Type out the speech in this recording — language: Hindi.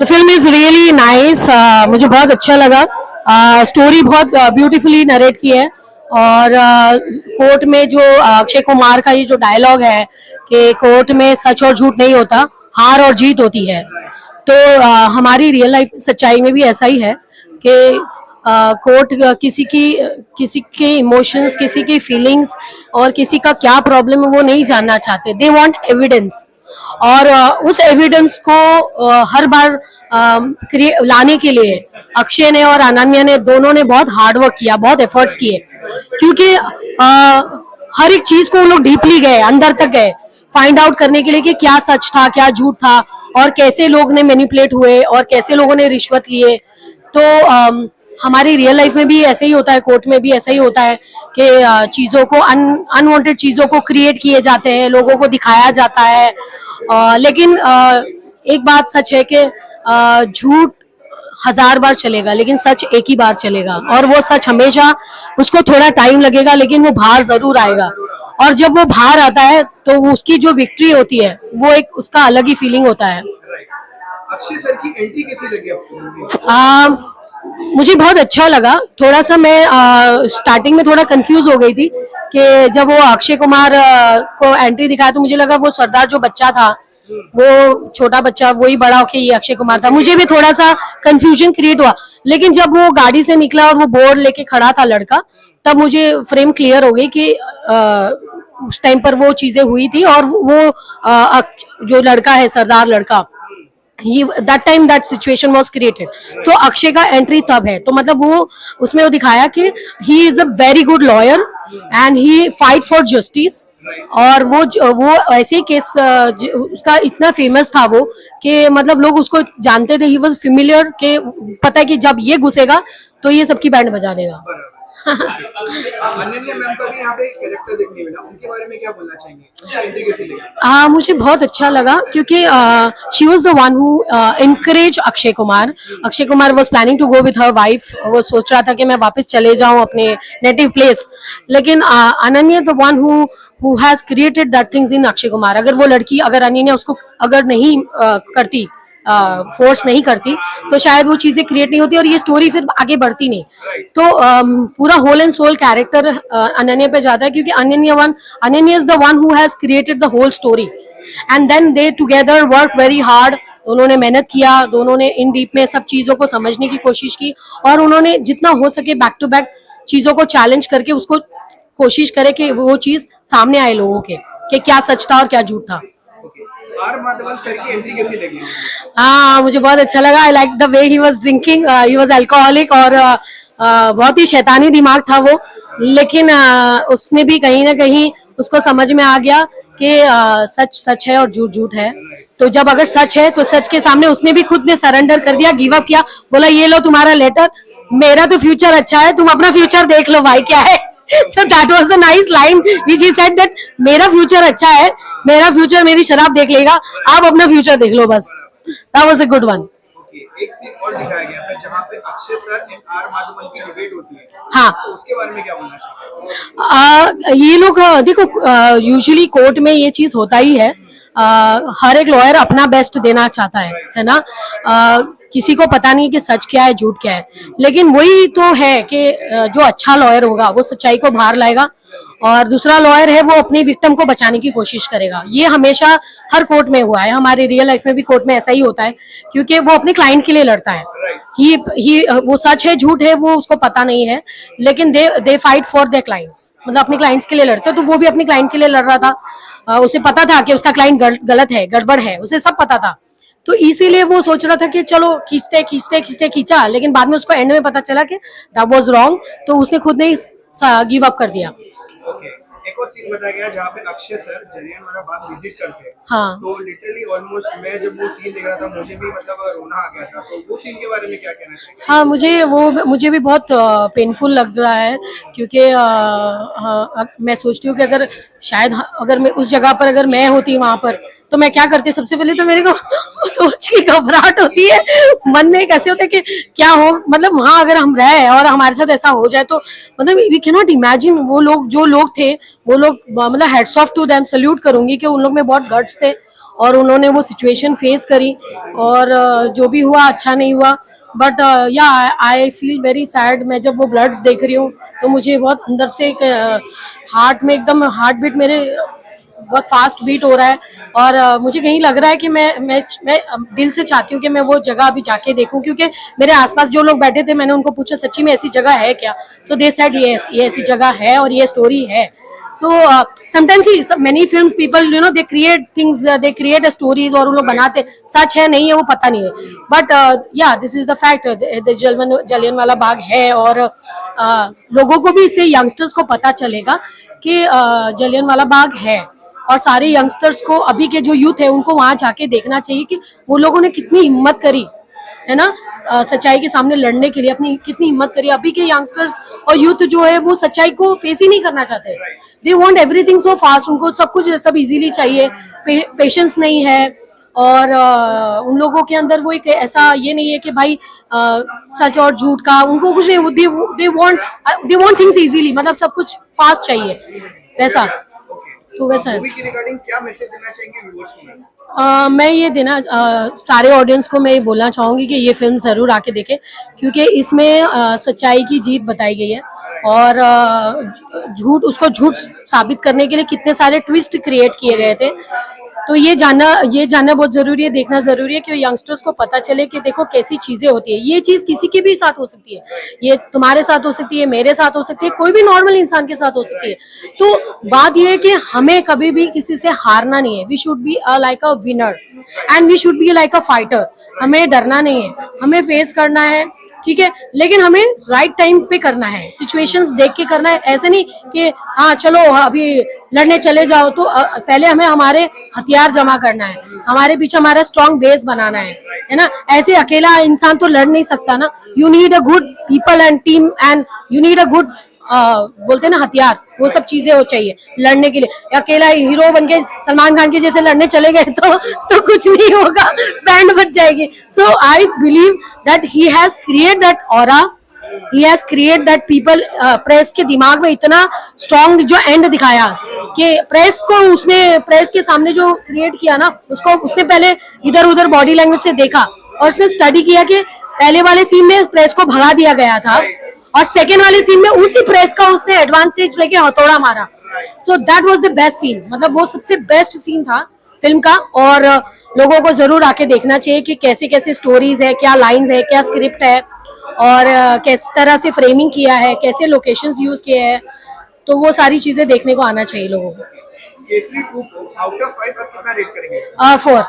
The film is really nice, मुझे बहुत अच्छा लगा। स्टोरी बहुत ब्यूटीफुली नरेट की है। और कोर्ट में जो अक्षय कुमार का ये जो डायलॉग है कि कोर्ट में सच और झूठ नहीं होता, हार और जीत होती है। तो हमारी रियल लाइफ सच्चाई में भी ऐसा ही है कि कोर्ट किसी के इमोशंस, किसी की फीलिंग्स और किसी का क्या प्रॉब्लम है वो नहीं जानना चाहते। They want evidence. और उस एविडेंस को हर बार लाने के लिए अक्षय ने और अनन्या ने दोनों ने बहुत हार्ड वर्क किया, बहुत एफर्ट्स किए, क्योंकि हर एक चीज को वो लोग डीपली गए, अंदर तक गए फाइंड आउट करने के लिए कि क्या सच था, क्या झूठ था, और कैसे लोग ने मैनिपुलेट हुए और कैसे लोगों ने रिश्वत लिए। तो हमारी रियल लाइफ में भी ऐसे ही होता है, कोर्ट में भी ऐसा ही होता है कि चीजों को अनवांटेड चीजों को क्रिएट किए जाते हैं, लोगों को दिखाया जाता है। लेकिन एक बात सच है कि झूठ 1000 बार चलेगा लेकिन सच एक ही बार चलेगा, और वो सच हमेशा, उसको थोड़ा टाइम लगेगा लेकिन वो बाहर जरूर आएगा। और जब वो बाहर आता है तो उसकी जो विक्ट्री होती है वो एक उसका अलग ही फीलिंग होता है। अक्षय सर की एंट्री कैसी लगी आपको? मुझे बहुत अच्छा लगा। थोड़ा सा मैं स्टार्टिंग में थोड़ा कंफ्यूज हो गई थी कि जब वो अक्षय कुमार को एंट्री दिखाया तो मुझे लगा वो सरदार जो बच्चा था, वो छोटा बच्चा वही बड़ा होके ये अक्षय कुमार था। मुझे भी थोड़ा सा कंफ्यूजन क्रिएट हुआ, लेकिन जब वो गाड़ी से निकला और वो बोर्ड लेके खड़ा था लड़का, तब मुझे फ्रेम क्लियर हो गई कि उस टाइम पर वो चीजें हुई थी। और वो जो लड़का है, सरदार लड़का, that time that situation was created. तो अक्षय का एंट्री तब है, तो मतलब वो उसमें वो दिखाया कि he is a very good lawyer and he fight for justice. और वो ऐसे केस उसका इतना फेमस था वो कि मतलब लोग उसको जानते थे, ही वाज फेमिलियर, के पता है कि जब ये घुसेगा तो ये सबकी बैंड बजा देगा। अनन्या मैम का भी यहाँ पे कैरेक्टर देखने मिला, उनके बारे में क्या बोलना चाहेंगे? उनकी एंट्री कैसी लगी? मुझे बहुत अच्छा लगा क्योंकि she was the one who encourage Akshay Kumar. Akshay Kumar was planning to go with her wife, वो सोच रहा था कि मैं वापस चले जाऊं अपने नेटिव प्लेस, लेकिन Ananya the one who has created that things in Akshay Kumar. अगर वो लड़की, अगर अनन्या उसको अगर नहीं करती, फोर्स नहीं करती, तो शायद वो चीजें क्रिएट नहीं होती और ये स्टोरी फिर आगे बढ़ती नहीं। तो पूरा whole and soul character Ananya पे जाता है, क्योंकि Ananya is the one who has created the whole story and then they together work very hard. उन्होंने मेहनत किया, दोनों ने इन डीप में सब चीजों को समझने की कोशिश की, और उन्होंने जितना हो सके बैक टू बैक चीजों को चैलेंज करके उसको कोशिश करे कि वो चीज सामने आए लोगों के कि क्या सच था और क्या झूठ था। आर माधवन सर की एंट्री कैसी लगी? मुझे बहुत अच्छा लगा। I like the way he was drinking, he was alcoholic, और बहुत ही शैतानी दिमाग था वो, लेकिन उसने भी कहीं ना कहीं उसको समझ में आ गया कि सच सच है और झूठ झूठ है। तो जब अगर सच है तो सच के सामने उसने भी खुद ने सरेंडर कर दिया, गिव अप किया, बोला ये लो तुम्हारा लेटर, मेरा तो फ्यूचर अच्छा है, तुम अपना फ्यूचर देख लो भाई क्या है। So that was a nice line which he said that मेरा फ्यूचर अच्छा है, मेरा फ्यूचर मेरी शराब देख लेगा, आप अपना फ्यूचर देख लो बस। That was a good one. एक सीन और दिखाया गया था जहाँ पे Akshay sir and R Madhavan की डिबेट होती है। हाँ, तो उसके बारे में क्या बोलना चाहिए? ये लोग देखो, यूजुअली कोर्ट में ये चीज होता ही है। हर एक लॉयर अपना बेस्ट देना चाहता है ना। किसी को पता नहीं कि सच क्या है झूठ क्या है, लेकिन वही तो है कि जो अच्छा लॉयर होगा वो सच्चाई को बाहर लाएगा, और दूसरा लॉयर है वो अपनी विक्टिम को बचाने की कोशिश करेगा। ये हमेशा हर कोर्ट में हुआ है, हमारे रियल लाइफ में भी कोर्ट में ऐसा ही होता है, क्योंकि वो अपने क्लाइंट के लिए लड़ता है। वो सच है झूठ है वो उसको पता नहीं है, लेकिन they fight for their clients, मतलब अपने क्लाइंट्स के लिए लड़ते हैं। तो वो भी अपने क्लाइंट के लिए लड़ रहा था। उसे पता था कि उसका क्लाइंट गलत है, गड़बड़ है, उसे सब पता था। तो इसीलिए वो सोच रहा था कि चलो खींचते खींचा, लेकिन बाद में उसको एंड में पता चला कि दैट वाज रॉन्ग, तो उसने खुद ने गिव अप कर दिया। एक और सीन बताया गया जहाँ पे अक्षय सर जलियांवाला बाग विजिट करते हैं। हाँ, तो लिटरली ऑलमोस्ट मैं जब वो सीन देख रहा था मुझे भी मतलब रोना आ गया था। तो वो सीन के बारे में क्या कहना चाहिए? हाँ, मुझे भी बहुत पेनफुल लग रहा है, क्योंकि मैं सोचती हूँ कि अगर मैं उस जगह पर अगर मैं होती वहां पर तो मैं क्या करती। सबसे पहले तो मेरे को सोच की घबराहट होती है, मन में कैसे होता है कि क्या हो, मतलब वहां अगर हम रहे और हमारे साथ ऐसा हो जाए तो मतलब वी कैन नॉट इमेजिन। वो लोग जो लोग थे वो लोग, मतलब heads off to them, salute करूंगी कि उन लोग में बहुत गट्स थे और उन्होंने वो सिचुएशन फेस करी, और जो भी हुआ अच्छा नहीं हुआ, बट या आई फील वेरी सैड। मैं जब वो ब्लड्स देख रही हूँ तो मुझे बहुत अंदर से एक हार्ट में एकदम हार्ट बीट मेरे बहुत फास्ट बीट हो रहा है, और मुझे कहीं लग रहा है कि मैं दिल से चाहती हूँ कि मैं वो जगह अभी जाके देखूं, क्योंकि मेरे आसपास जो लोग बैठे थे, मैंने उनको पूछा सच्ची में ऐसी जगह है क्या, तो दे सेड यस, ये ऐसी जगह है और ये स्टोरी है। So sometimes many films people you know they create things, they create stories, और उन लोग बनाते, सच है नहीं है वो पता नहीं है, बट या this is the fact, Jallianwala Bagh है, और लोगों को भी इससे यंगस्टर्स को पता चलेगा कि जलियांवाला बाग है, और सारे यंगस्टर्स को, अभी के जो यूथ है उनको वहां जाके देखना चाहिए कि वो लोगों ने कितनी हिम्मत करी है ना, सच्चाई के सामने लड़ने के लिए अपनी कितनी हिम्मत करी। अभी के यंगस्टर्स और यूथ जो है वो सच्चाई को फेस ही नहीं करना चाहते, they want everything so fast, उनको सब कुछ सब इजीली चाहिए, पेशेंस नहीं है, और उन लोगों के अंदर वो एक ऐसा ये नहीं है कि भाई सच और झूठ का उनको कुछ नहीं, दे वांट थिंग्स इजीली, मतलब सब कुछ फास्ट चाहिए वैसा, तो वैसा है। मूवी की रिगार्डिंग क्या मैसेज देना चाहेंगे व्यूअर्स को मैम? मैं ये देना सारे ऑडियंस को मैं ये बोलना चाहूँगी कि ये फिल्म ज़रूर आके देखें, क्योंकि इसमें सच्चाई की जीत बताई गई है, और झूठ उसको झूठ साबित करने के लिए कितने सारे ट्विस्ट क्रिएट किए गए थे, तो ये जानना बहुत ज़रूरी है, देखना ज़रूरी है कि यंगस्टर्स को पता चले कि देखो कैसी चीज़ें होती है, ये चीज़ किसी के भी साथ हो सकती है, ये तुम्हारे साथ हो सकती है, मेरे साथ हो सकती है, कोई भी नॉर्मल इंसान के साथ हो सकती है। तो बात ये है कि हमें कभी भी किसी से हारना नहीं है, we should be like a winner and we should be like a fighter. हमें डरना नहीं है, हमें फेस करना है, ठीक है, लेकिन हमें राइट टाइम पे करना है, सिचुएशंस देख के करना है, ऐसे नहीं कि हाँ चलो अभी लड़ने चले जाओ, तो पहले हमें हमारे हथियार जमा करना है, हमारे पीछे हमारा स्ट्रॉन्ग बेस बनाना है ना, ऐसे अकेला इंसान तो लड़ नहीं सकता ना, you need a good people and team, and you need a good बोलते हैं ना हथियार, वो सब चीजें हो चाहिए लड़ने के लिए। अकेला हीरो बन के सलमान खान के जैसे लड़ने चले गए तो कुछ नहीं होगा, बैंड बज जाएगी। So I believe that he has create that aura, he has create that people, press के दिमाग में इतना स्ट्रॉन्ग जो एंड दिखाया कि प्रेस के सामने जो क्रिएट किया ना, उसको उसने पहले इधर उधर बॉडी लैंग्वेज से देखा, और उसने स्टडी किया कि पहले वाले सीन में प्रेस को भगा दिया गया था, और सेकेंड वाले सीन में उसी प्रेस का उसने एडवांटेज लेके हथौड़ा मारा। So that was the best scene, मतलब वो सबसे बेस्ट सीन था फिल्म का, और लोगों को जरूर आके देखना चाहिए कि कैसे कैसे स्टोरीज है, क्या लाइंस है, क्या स्क्रिप्ट है, और किस तरह से फ्रेमिंग किया है, कैसे लोकेशंस यूज किए हैं, तो वो सारी चीजें देखने को आना चाहिए लोगों को। केसरी 2 आउट ऑफ 5 आप कितना रेट करेंगे? 4।